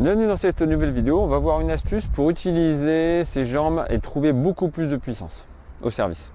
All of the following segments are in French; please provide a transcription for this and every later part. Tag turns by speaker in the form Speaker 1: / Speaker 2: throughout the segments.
Speaker 1: Bienvenue dans cette nouvelle vidéo, on va voir une astuce pour utiliser ses jambes et trouver beaucoup plus de puissance au service.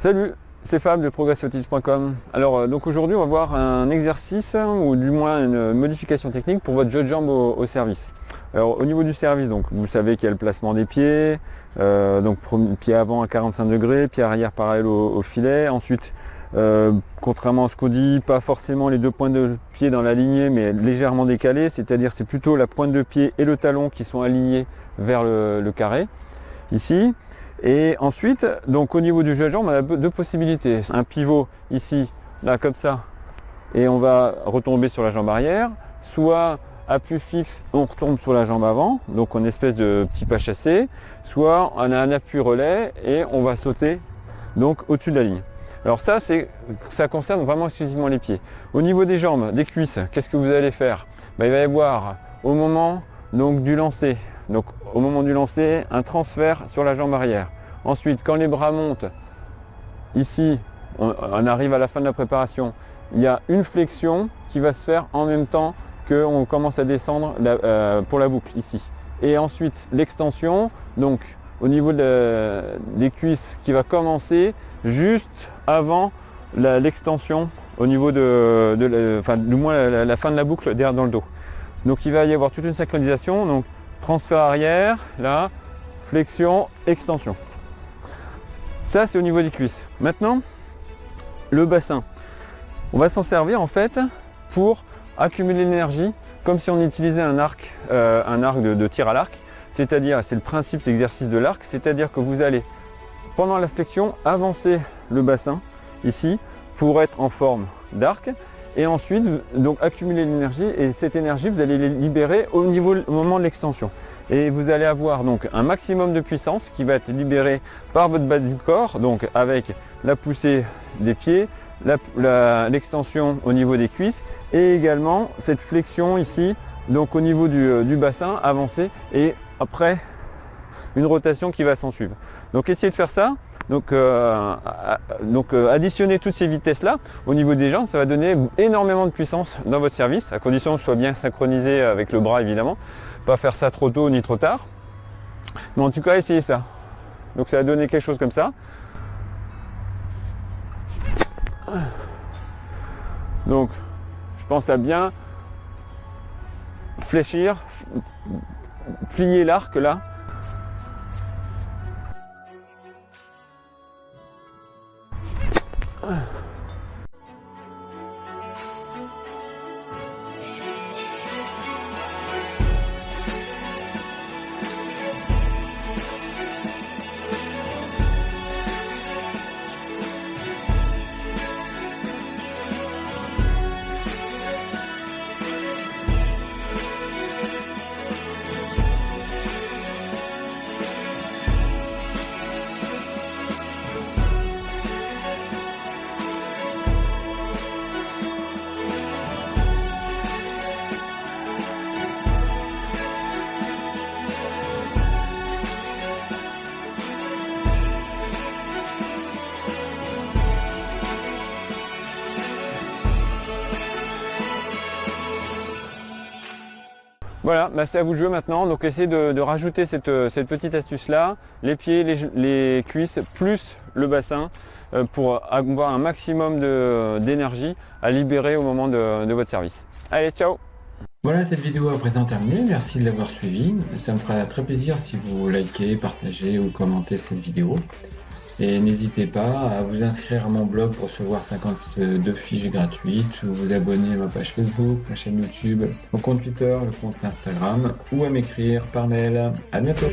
Speaker 1: Salut, c'est Fab de progressautisme.com. Alors donc aujourd'hui on va voir un exercice ou du moins une modification technique pour votre jeu de jambes au service. Alors au niveau du service, donc vous savez qu'il y a le placement des pieds, donc pied avant à 45 degrés, pied arrière parallèle au filet. Ensuite, contrairement à ce qu'on dit, pas forcément les deux pointes de pied dans la lignée mais légèrement décalés, c'est-à-dire c'est plutôt la pointe de pied et le talon qui sont alignés vers le carré ici. Et ensuite, donc au niveau du jeu de jambe, on a deux possibilités. Un pivot ici, là comme ça, et on va retomber sur la jambe arrière. Soit appui fixe, on retombe sur la jambe avant, donc en espèce de petit pas chassé. Soit on a un appui relais et on va sauter donc au-dessus de la ligne. Alors ça concerne vraiment exclusivement les pieds. Au niveau des jambes, des cuisses, qu'est-ce que vous allez faire? Il va y avoir au moment donc, du lancer. Donc au moment du lancer, un transfert sur la jambe arrière. Ensuite, quand les bras montent, ici, on arrive à la fin de la préparation, il y a une flexion qui va se faire en même temps qu'on commence à descendre pour la boucle ici. Et ensuite, l'extension, donc au niveau des cuisses qui va commencer juste avant l'extension au niveau du moins la fin de la boucle derrière dans le dos. Donc il va y avoir toute une synchronisation. Donc, transfert arrière, là, flexion, extension. Ça, c'est au niveau des cuisses. Maintenant, le bassin. On va s'en servir en fait pour accumuler l'énergie comme si on utilisait un arc de tir à l'arc. C'est-à-dire, c'est le principe, c'est l'exercice de l'arc. C'est-à-dire que vous allez, pendant la flexion, avancer le bassin ici pour être en forme d'arc. Et ensuite, donc accumuler l'énergie et cette énergie, vous allez les libérer au moment de l'extension. Et vous allez avoir donc un maximum de puissance qui va être libéré par votre bas du corps, donc avec la poussée des pieds, l'extension au niveau des cuisses et également cette flexion ici, donc au niveau du bassin avancé et après une rotation qui va s'en suivre. Donc essayez de faire ça. Donc additionner toutes ces vitesses là au niveau des jambes, ça va donner énormément de puissance dans votre service, à condition que ce soit bien synchronisé avec le bras évidemment, pas faire ça trop tôt ni trop tard, mais en tout cas essayez ça. Donc ça va donner quelque chose comme ça. Donc je pense à bien fléchir, plier l'arc là. Voilà, c'est à vous de jouer maintenant, donc essayez de rajouter cette petite astuce là, les pieds, les cuisses plus le bassin pour avoir un maximum d'énergie à libérer au moment de votre service. Allez, ciao!
Speaker 2: Voilà, cette vidéo à présent terminée, merci de l'avoir suivie, ça me fera très plaisir si vous likez, partagez ou commentez cette vidéo. Et n'hésitez pas à vous inscrire à mon blog pour recevoir 52 fiches gratuites, ou vous abonner à ma page Facebook, ma chaîne YouTube, mon compte Twitter, le compte Instagram, ou à m'écrire par mail. À bientôt.